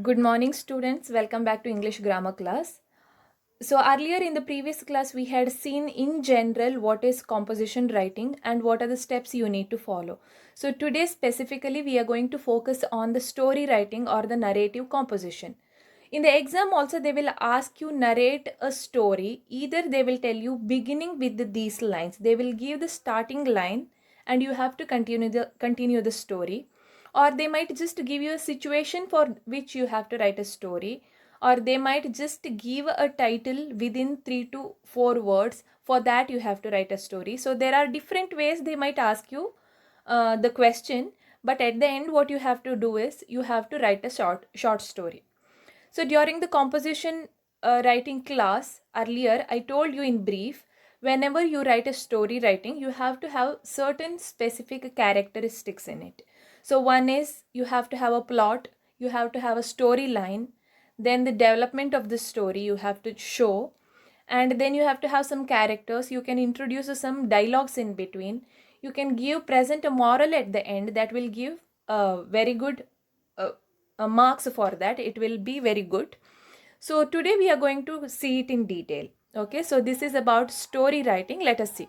Good morning, students. Welcome back to English grammar class. So, earlier in the previous class, we had seen in general what is composition writing and what are the steps you need to follow. So, today specifically, we are going to focus on the story writing or the narrative composition. In the exam, also, they will ask you narrate a story. Either they will tell you beginning with these lines, they will give the starting line and you have to continue the story, or they might just give you a situation for which you have to write a story, or they might just give a title within 3 to 4 words. For that you have to write a story. So there are different ways they might ask you the question, but at the end what you have to do is you have to write a short story. So during the composition writing class earlier, I told you in brief, whenever you write a story writing, you have to have certain specific characteristics in it. So one is you have to have a plot, you have to have a storyline, then the development of the story you have to show, and then you have to have some characters. You can introduce some dialogues in between. You can give present a moral at the end that will give very good uh, marks for that. It will be very good. So today we are going to see it in detail. Okay, so this is about story writing. Let us see.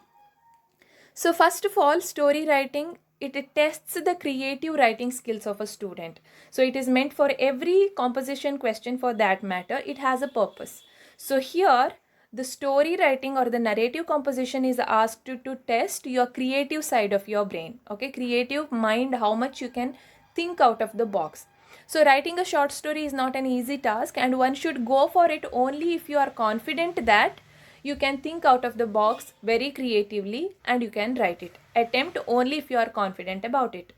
So first of all, story writing, it tests the creative writing skills of a student. So it is meant for every composition question for that matter. It has a purpose. So here the story writing or the narrative composition is asked to test your creative side of your brain. Okay, creative mind, how much you can think out of the box. So writing a short story is not an easy task, and one should go for it only if you are confident that you can think out of the box very creatively and you can write it. Attempt only if you are confident about it.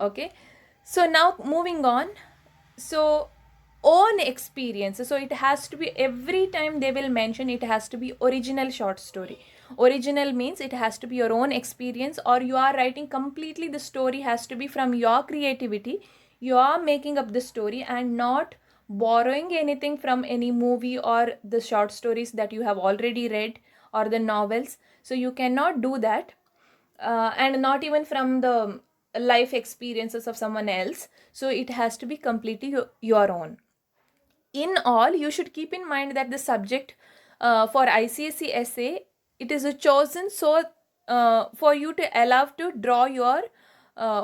Okay, so now moving on. So own experience, so it has to be, every time they will mention it has to be original short story. Original means it has to be your own experience, or you are writing completely, the story has to be from your creativity. You are making up the story and not borrowing anything from any movie or the short stories that you have already read or the novels. So you cannot do that, and not even from the life experiences of someone else. So it has to be completely your own. In all, you should keep in mind that the subject for ICSE essay, it is a chosen so for you to allow to draw your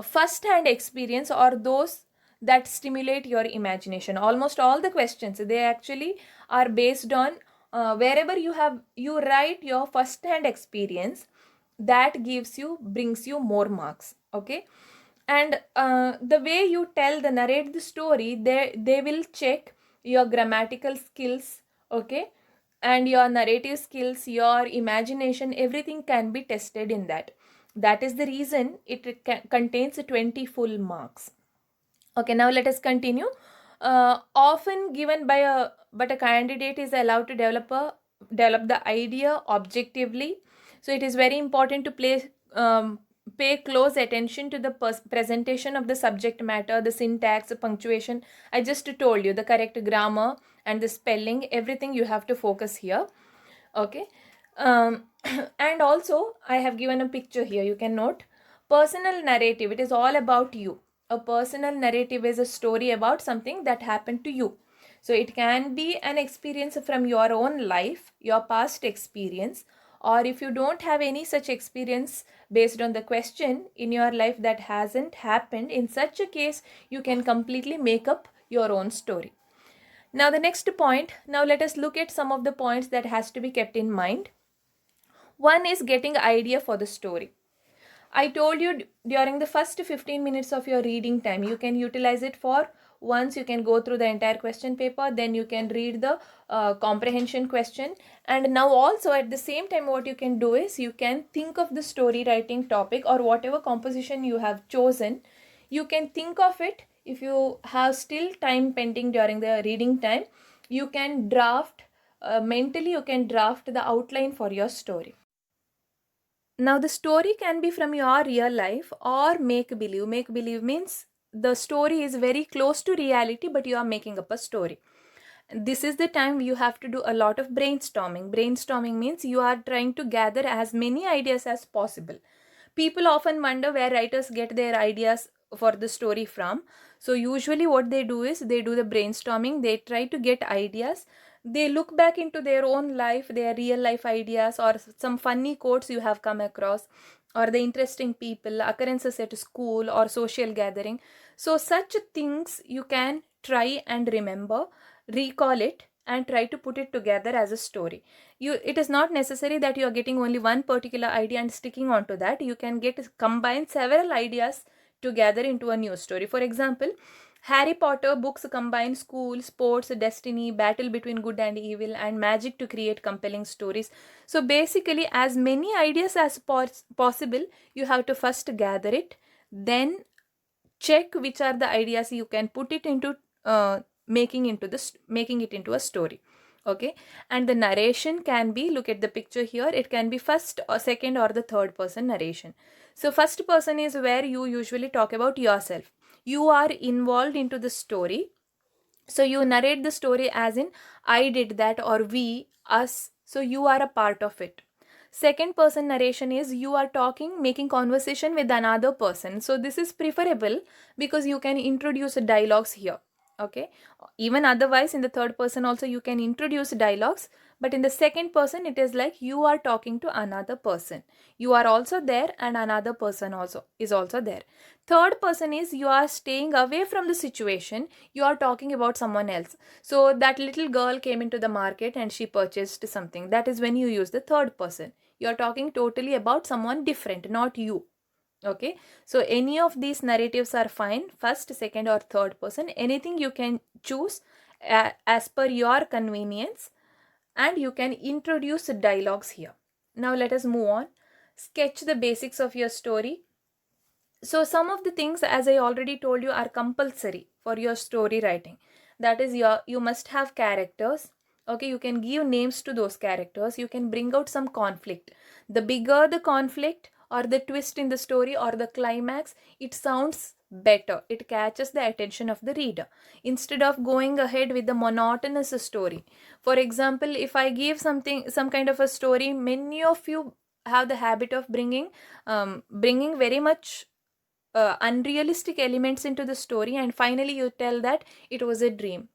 first hand experience or those that stimulate your imagination. Almost all the questions, they actually are based on wherever you write your first hand experience, that brings you more marks. Okay, and the way you tell the narrate the story, they will check your grammatical skills. Okay, and your narrative skills, your imagination, everything can be tested in that. That is the reason it contains 20 full marks. Okay, now let us continue. Often given by a, but a candidate is allowed to develop the idea objectively. So it is very important to pay close attention to the presentation of the subject matter, the syntax, the punctuation. I just told you the correct grammar and the spelling, everything you have to focus here. Okay, and also I have given a picture here. You can note personal narrative. It is all about you. A personal narrative is a story about something that happened to you. So it can be an experience from your own life, your past experience, or if you don't have any such experience based on the question in your life that hasn't happened, in such a case you can completely make up your own story. Now the next point, now let us look at some of the points that has to be kept in mind. One is getting idea for the story. I told you during the first 15 minutes of your reading time, you can utilize it for, once you can go through the entire question paper, then you can read the comprehension question. And now also at the same time, what you can do is you can think of the story writing topic or whatever composition you have chosen. You can think of it. If you have still time pending during the reading time, you can draft, mentally you can draft the outline for your story. Now, the story can be from your real life or make believe. Make believe means the story is very close to reality, but you are making up a story. This is the time you have to do a lot of brainstorming. Brainstorming means you are trying to gather as many ideas as possible. People often wonder where writers get their ideas for the story from. So usually what they do is they do the brainstorming, they try to get ideas, they look back into their own life, their real life ideas, or some funny quotes you have come across, or the interesting people, occurrences at school or social gathering. So such things you can try and remember, recall it, and try to put it together as a story. It is not necessary that you are getting only one particular idea and sticking on to that. You can combine several ideas together into a new story. For example, Harry Potter books combine school, sports, destiny, battle between good and evil, and magic to create compelling stories. So basically, as many ideas as possible, you have to first gather it, then check which are the ideas you can put it into making it into a story. Okay, and the narration can be, look at the picture here, it can be first or second or the third person narration. So first person is where you usually talk about yourself, you are involved into the story, so you narrate the story as in I did that, or we, us, so you are a part of it. Second person narration is you are talking, making conversation with another person. So this is preferable because you can introduce dialogues here. Okay. Even otherwise, in the third person also you can introduce dialogues, but in the second person it is like you are talking to another person. You are also there and another person also is also there. Third person is you are staying away from the situation, you are talking about someone else. So that little girl came into the market and she purchased something. That is when you use the third person. You are talking totally about someone different, not you. Okay, so any of these narratives are fine, first, second, or third person, anything you can choose as per your convenience, and you can introduce dialogues here. Now let us move on. Sketch the basics of your story. So some of the things, as I already told you, are compulsory for your story writing. That is, you must have characters. Okay, you can give names to those characters, you can bring out some conflict. The bigger the conflict or the twist in the story or the climax, it sounds better, it catches the attention of the reader instead of going ahead with the monotonous story. For example, if I give some kind of a story, many of you have the habit of bringing very much unrealistic elements into the story, and finally you tell that it was a dream.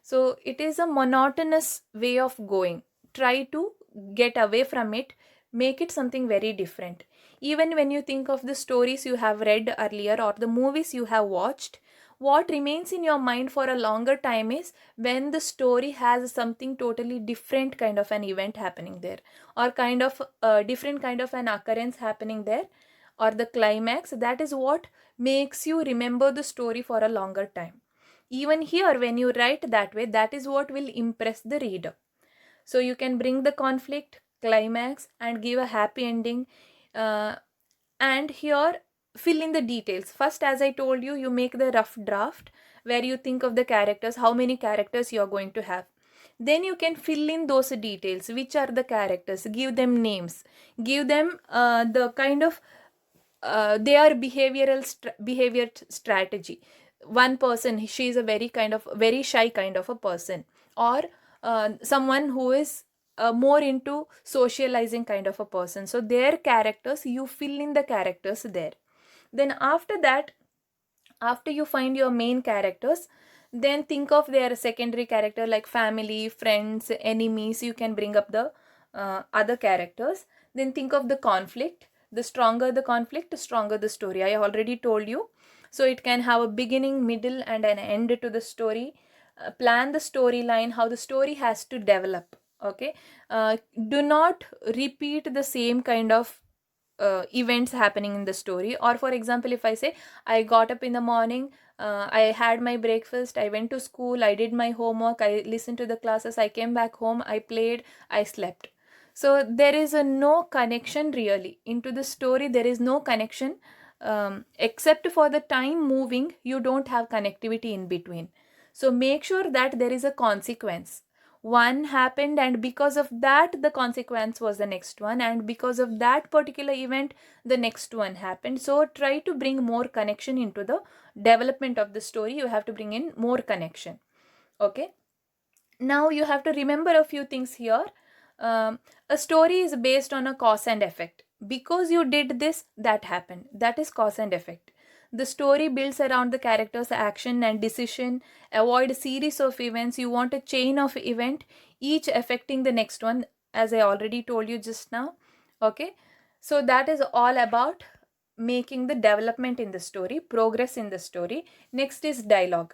So it is a monotonous way of going. Try to get away from it, make it something very different. Even when you think of the stories you have read earlier or the movies you have watched, what remains in your mind for a longer time is when the story has something totally different kind of an event happening there, or kind of a different kind of an occurrence happening there, or the climax. That is what makes you remember the story for a longer time. Even here, when you write that way, that is what will impress the reader. So you can bring the conflict, climax, and give a happy ending. uh, and here, fill in the details. First, as I told you, you make the rough draft where you think of the characters, how many characters you are going to have. Then you can fill in those details, which are the characters, give them names, give them the kind of their behavior strategy. One person, she is a very shy kind of a person, or someone who is more into socializing kind of a person. So their characters, you fill in the characters there. Then after that, after you find your main characters, then think of their secondary character like family, friends, enemies. You can bring up the other characters. Then think of the conflict. The stronger the conflict, the stronger the story. I already told you. So it can have a beginning, middle, and an end to the story. Plan the storyline, how the story has to develop. Okay, do not repeat the same kind of events happening in the story. Or for example, if I say I got up in the morning, I had my breakfast, I went to school, I did my homework, I listened to the classes, I came back home, I played, I slept. So there is a no connection really into the story. There is no connection, except for the time moving, you don't have connectivity in between. So make sure that there is a consequence. One happened, and because of that the consequence was the next one, and because of that particular event the next one happened. So try to bring more connection into the development of the story. You have to bring in more connection. Okay, now you have to remember a few things here. A story is based on a cause and effect. Because you did this, that happened, that is cause and effect. The story builds around the character's action and decision. Avoid a series of events. You want a chain of event, each affecting the next one, as I already told you just now. Okay, so that is all about making the development in the story, progress in the story. Next is dialogue.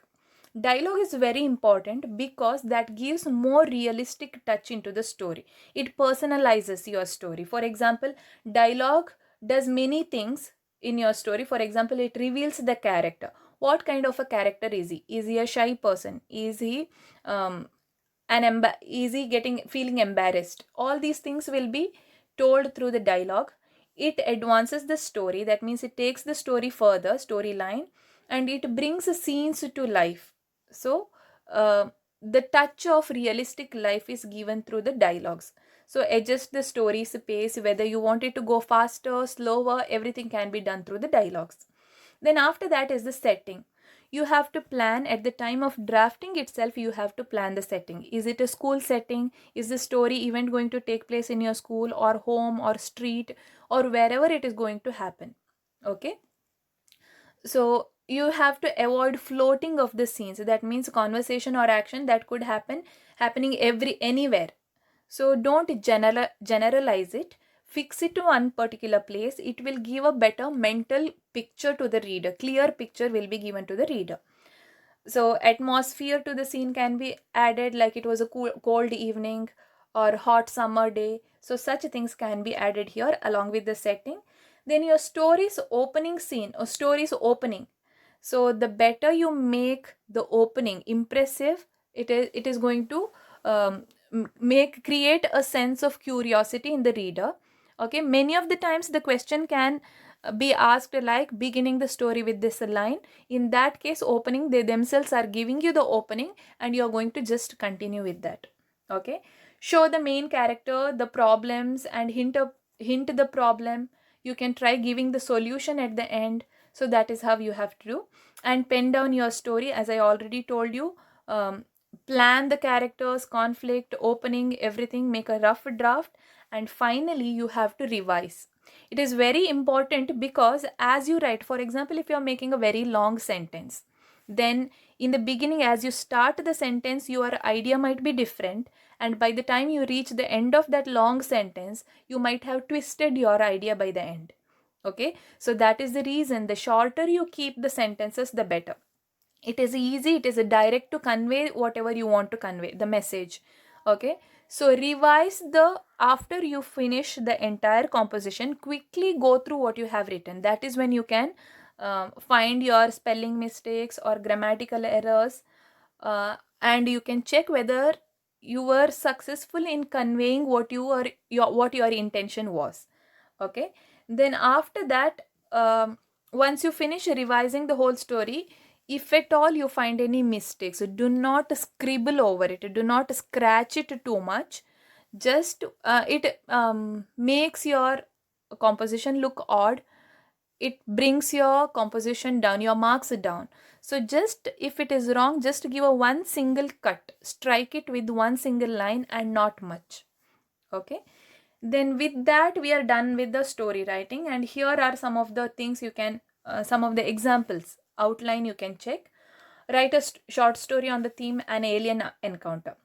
Dialogue is very important because that gives more realistic touch into the story. It personalizes your story. For example, dialogue does many things in your story. For example, it reveals the character. What kind of a character is he? Is he a shy person? Is he is he getting feeling embarrassed? All these things will be told through the dialogue. It advances the story. That means it takes the story further, storyline, and it brings the scenes to life. So the touch of realistic life is given through the dialogues. So adjust the story's pace, whether you want it to go faster, slower, everything can be done through the dialogues. Then after that is the setting. You have to plan at the time of drafting itself. You have to plan the setting. Is it a school setting? Is the story event going to take place in your school or home or street or wherever it is going to happen? Okay, so you have to avoid floating of the scenes. That means conversation or action that could happening anywhere. So don't generalize it. Fix it to one particular place. It will give a better mental picture to the reader. Clear picture will be given to the reader. So atmosphere to the scene can be added, like it was a cold evening or hot summer day. So such things can be added here along with the setting. Then your story's opening scene or story's opening. So the better you make the opening impressive, it is going to create a sense of curiosity in the reader. Okay, many of the times the question can be asked like beginning the story with this line. In that case, opening, they themselves are giving you the opening and you're going to just continue with that. Okay, show the main character the problems and hint the problem. You can try giving the solution at the end. So that is how you have to do. And pen down your story, as I already told you. Plan the characters, conflict, opening, everything, make a rough draft, and finally you have to revise. It is very important because as you write, for example, if you are making a very long sentence, then in the beginning, as you start the sentence, your idea might be different, and by the time you reach the end of that long sentence, you might have twisted your idea by the end. Okay, so that is the reason the shorter you keep the sentences, the better. It is easy, it is a direct to convey whatever you want to convey, the message. Okay, so revise the after you finish the entire composition, quickly go through what you have written. That is when you can find your spelling mistakes or grammatical errors, and you can check whether you were successful in conveying what your intention was. Okay, then after that, once you finish revising the whole story, if at all you find any mistakes, do not scribble over it, do not scratch it too much. Just it makes your composition look odd. It brings your composition down, your marks down. So just if it is wrong, just give a one single cut, strike it with one single line and not much. Okay, then with that we are done with the story writing, and here are some of the things you can some of the examples outline you can check. Write a short story on the theme an alien encounter.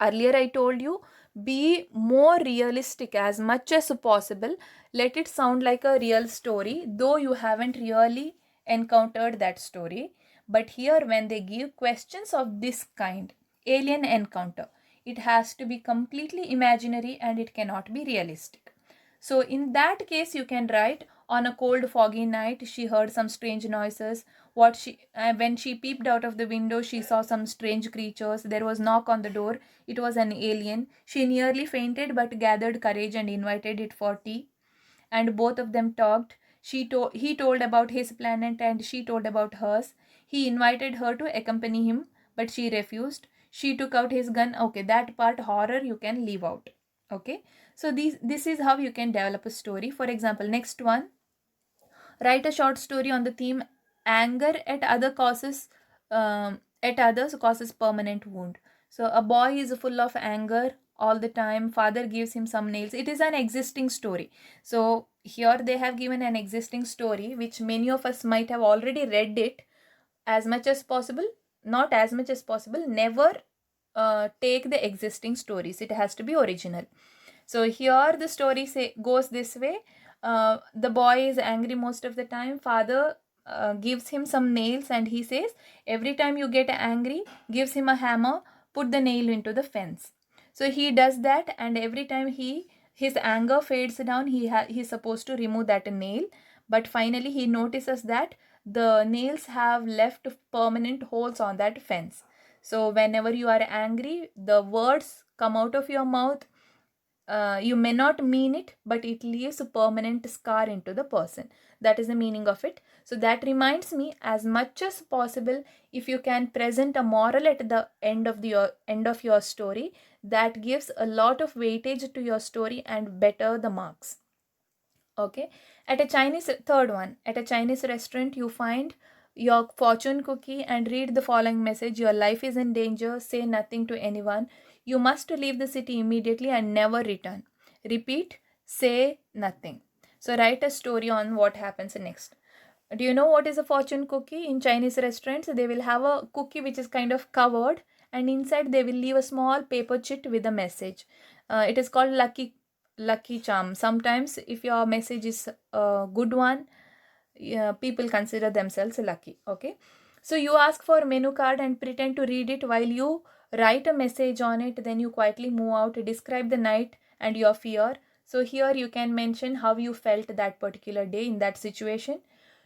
Earlier I told you, be more realistic as much as possible. Let it sound like a real story, though you haven't really encountered that story. But here, when they give questions of this kind, alien encounter, it has to be completely imaginary and it cannot be realistic. So in that case, you can write, on a cold foggy night she heard some strange noises. When she peeped out of the window, she saw some strange creatures. There was knock on the door. It was an alien. She nearly fainted but gathered courage and invited it for tea. And both of them talked. He told about his planet and she told about hers. He invited her to accompany him, but she refused. She took out his gun. Okay, that part horror you can leave out. Okay, so this is how you can develop a story. For example, next one, write a short story on the theme anger at others causes permanent wound. So a boy is full of anger all the time. Father gives him some nails. It is an existing story. So here they have given an existing story which many of us might have already read it. As much as possible, not as much as possible, never take the existing stories. It has to be original. So here the story goes this way. The boy is angry most of the time. Father gives him some nails and he says, every time you get angry, gives him a hammer, put the nail into the fence. So he does that, and every time his anger fades down, he's supposed to remove that nail. But finally he notices that the nails have left permanent holes on that fence. So whenever you are angry, the words come out of your mouth. You may not mean it, but it leaves a permanent scar into the person. That is the meaning of it. So that reminds me, as much as possible, if you can present a moral at the end of your story, that gives a lot of weightage to your story and better the marks. Okay. At a Chinese restaurant, you find your fortune cookie and read the following message: your life is in danger, say nothing to anyone, you must leave the city immediately and never return. Repeat, say nothing. So write a story on what happens next. Do you know what is a fortune cookie? In Chinese restaurants, they will have a cookie which is kind of covered, and inside they will leave a small paper chit with a message. It is called lucky charm. Sometimes if your message is a good one, people consider themselves lucky. Okay, so you ask for menu card and pretend to read it while you write a message on it. Then you quietly move out, describe the night and your fear. So here you can mention how you felt that particular day in that situation.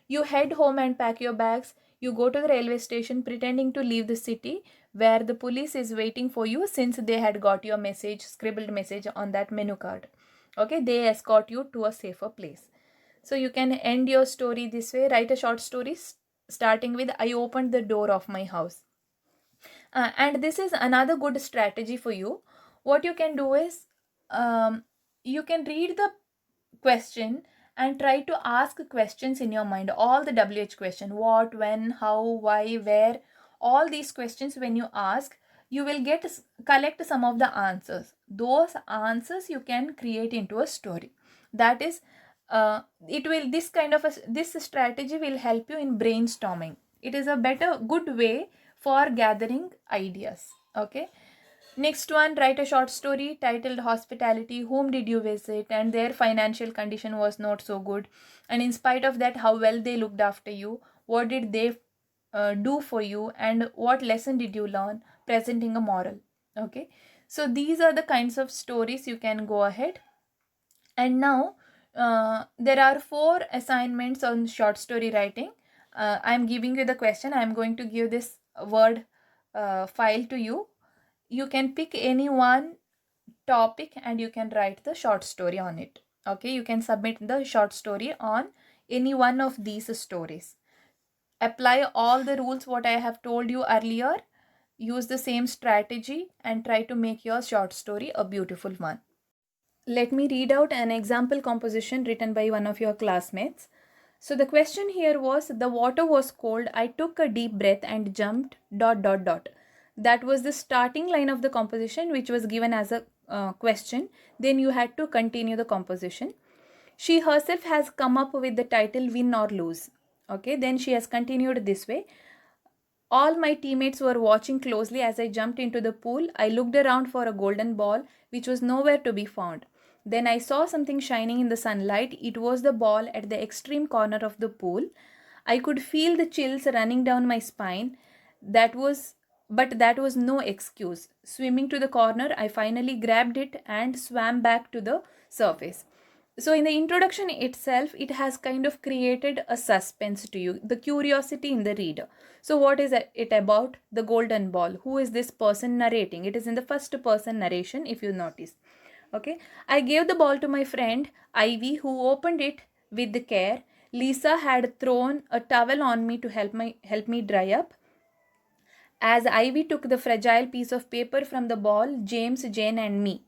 You head home and pack your bags. You go to the railway station pretending to leave the city, where the police is waiting for you since they had got your message, scribbled message on that menu card. Okay, they escort you to a safer place. So you can end your story this way. Write a short story starting with, I opened the door of my house. And this is another good strategy for you. What you can do is, you can read the question and try to ask questions in your mind. All the WH question, what, when, how, why, where, all these questions, when you ask, you will collect some of the answers. Those answers you can create into a story. That is, this strategy will help you in brainstorming. It is a good way for gathering ideas. Okay. Next one, write a short story titled Hospitality. Whom did you visit? And their financial condition was not so good. And in spite of that, how well they looked after you. What did they do for you? And what lesson did you learn? Presenting a moral. Okay. So these are the kinds of stories you can go ahead. And now there are 4 assignments on short story writing. I'm giving you the question. I'm going to give this word file to you. You can pick any one topic and you can write the short story on it. Okay, you can submit the short story on any one of these stories. Apply all the rules what I have told you earlier. Use the same strategy and try to make your short story a beautiful one. Let me read out an example composition written by one of your classmates. So the question here was, the water was cold, I took a deep breath and jumped ... That was the starting line of the composition, which was given as a question. Then you had to continue the composition. She herself has come up with the title Win or Lose. Okay, then she has continued this way. All my teammates were watching closely as I jumped into the pool. I looked around for a golden ball, which was nowhere to be found. Then I saw something shining in the sunlight. It was the ball at the extreme corner of the pool. I could feel the chills running down my spine. But that was no excuse. Swimming to the corner, I finally grabbed it and swam back to the surface. So in the introduction itself, it has kind of created a suspense to you, the curiosity in the reader. So what is it about? The golden ball. Who is this person narrating? It is in the first person narration, if you notice. Okay. I gave the ball to my friend Ivy, who opened it with care. Lisa had thrown a towel on me to help me dry up. As Ivy took the fragile piece of paper from the ball, James, Jane and me.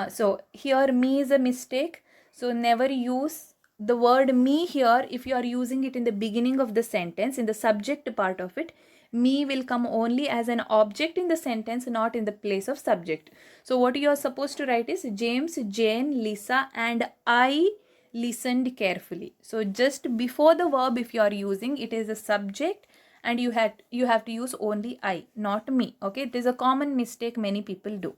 So here me is a mistake. So never use the word me here if you are using it in the beginning of the sentence, in the subject part of it. Me will come only as an object in the sentence, not in the place of subject. So what you are supposed to write is James, Jane, Lisa, and I listened carefully. So just before the verb, if you are using, it is a subject, and you have to use only I, not me. Okay, it is a common mistake many people do.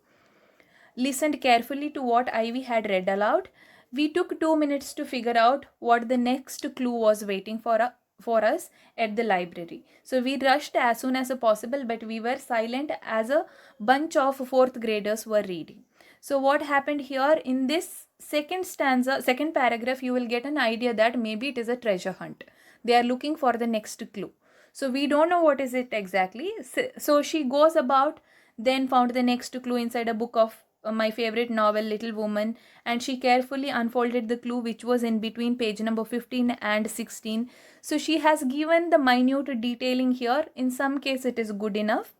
Listened carefully to what Ivy had read aloud. We took 2 minutes to figure out what the next clue was waiting for us at the library. So we rushed as soon as possible, but we were silent as a bunch of fourth graders were reading. So what happened here in this second paragraph, you will get an idea that maybe it is a treasure hunt. They are looking for the next clue. So we don't know what is it exactly. So she goes about, then found the next clue inside a book of my favorite novel, Little Woman, and she carefully unfolded the clue, which was in between page number 15 and 16. So she has given the minute detailing here. In some case it is good enough,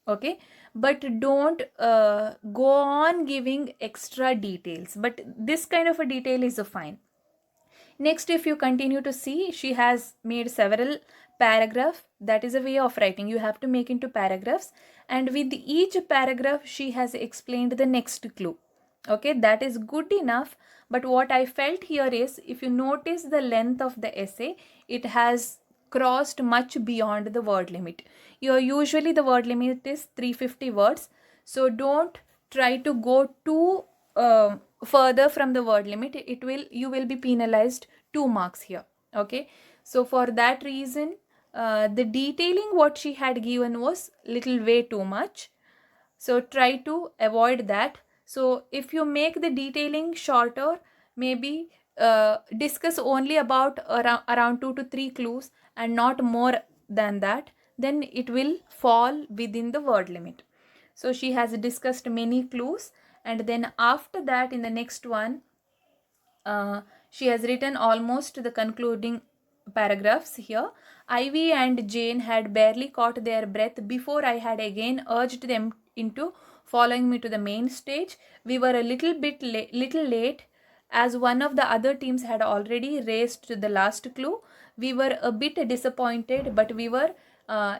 okay, but don't go on giving extra details, but this kind of a detail is fine. Next, if you continue to see, she has made several paragraphs. That is a way of writing. You have to make into paragraphs, and with each paragraph she has explained the next clue. Okay, that is good enough. But what I felt here is, if you notice the length of the essay, it has crossed much beyond the word limit. Usually the word limit is 350 words, so don't try to go too further from the word limit. You will be penalized 2 marks here. Okay, so for that reason, the detailing what she had given was little way too much, so try to avoid that. So if you make the detailing shorter, maybe discuss only about around 2 to 3 clues and not more than that, then it will fall within the word limit. So she has discussed many clues, and then after that, in the next one, she has written almost the concluding paragraphs here. Ivy and Jane had barely caught their breath before I had again urged them into following me to the main stage. We were a little late, as one of the other teams had already raced to the last clue. We were a bit disappointed, but we were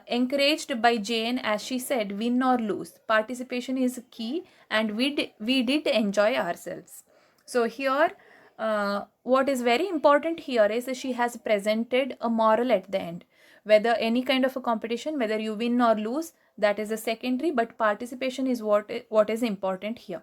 encouraged by Jane as she said, win or lose, participation is key, and we did enjoy ourselves. So here, what is very important here is that she has presented a moral at the end. Whether any kind of a competition, whether you win or lose, that is a secondary, but participation is what is important here.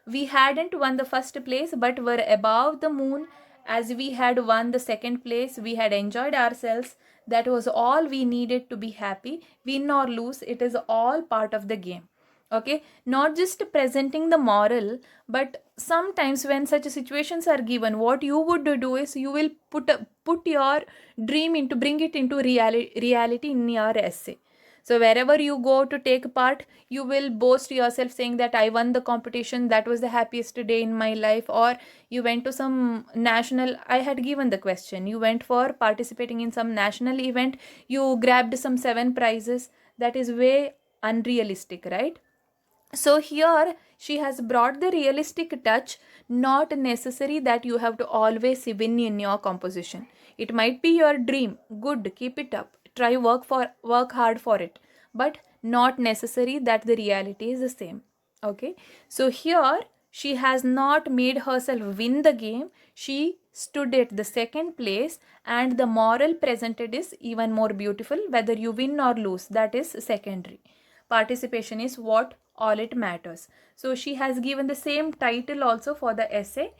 We hadn't won the first place, but were above the moon as we had won the second place. We had enjoyed ourselves. That was all we needed to be happy. Win or lose, it is all part of the game. Okay, not just presenting the moral, but sometimes when such situations are given, what you would do is you will put your dream into, bring it into reality in your essay. So wherever you go to take part, you will boast yourself saying that I won the competition, that was the happiest day in my life. Or you went to some national, I had given the question, you went for participating in some national event, you grabbed some 7 prizes. That is way unrealistic, right? So here she has brought the realistic touch. Not necessary that you have to always win in your composition. It might be your dream, good, keep it up, try work hard for it, but not necessary that the reality is the same. Okay, so here she has not made herself win the game. She stood at the second place, and the moral presented is even more beautiful. Whether you win or lose, that is secondary. Participation is what all it matters. So she has given the same title also for the essay,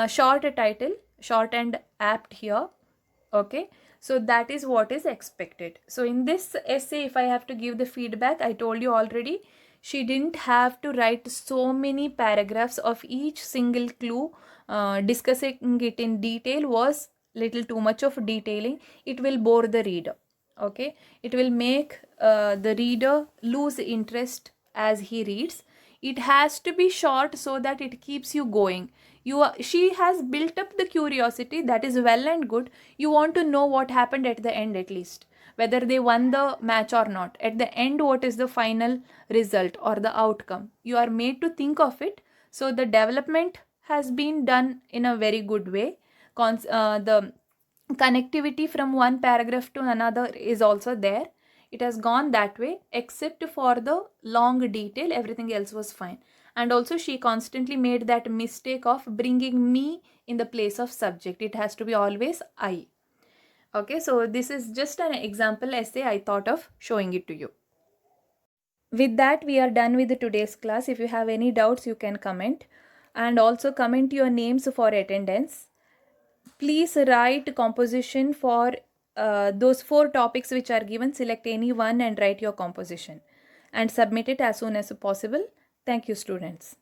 short title, short and apt here. Okay, so that is what is expected. So in this essay, if I have to give the feedback, I told you already, she didn't have to write so many paragraphs of each single clue. Discussing it in detail was little too much of detailing. It will bore the reader. Okay, it will make the reader lose interest as he reads. It has to be short so that it keeps you going. She has built up the curiosity, that is well and good. You want to know what happened at the end, at least whether they won the match or not. At the end, what is the final result or the outcome? You are made to think of it. So the development has been done in a very good way. The connectivity from one paragraph to another is also there. it has gone that way, except for the long detail, everything else was fine. And also she constantly made that mistake of bringing me in the place of subject. It has to be always I. Okay, so this is just an example essay I thought of showing it to you. With that, we are done with today's class. If you have any doubts, you can comment, and also comment your names for attendance. Please write composition for those 4 topics which are given. Select any one and write your composition and submit it as soon as possible. Thank you, students.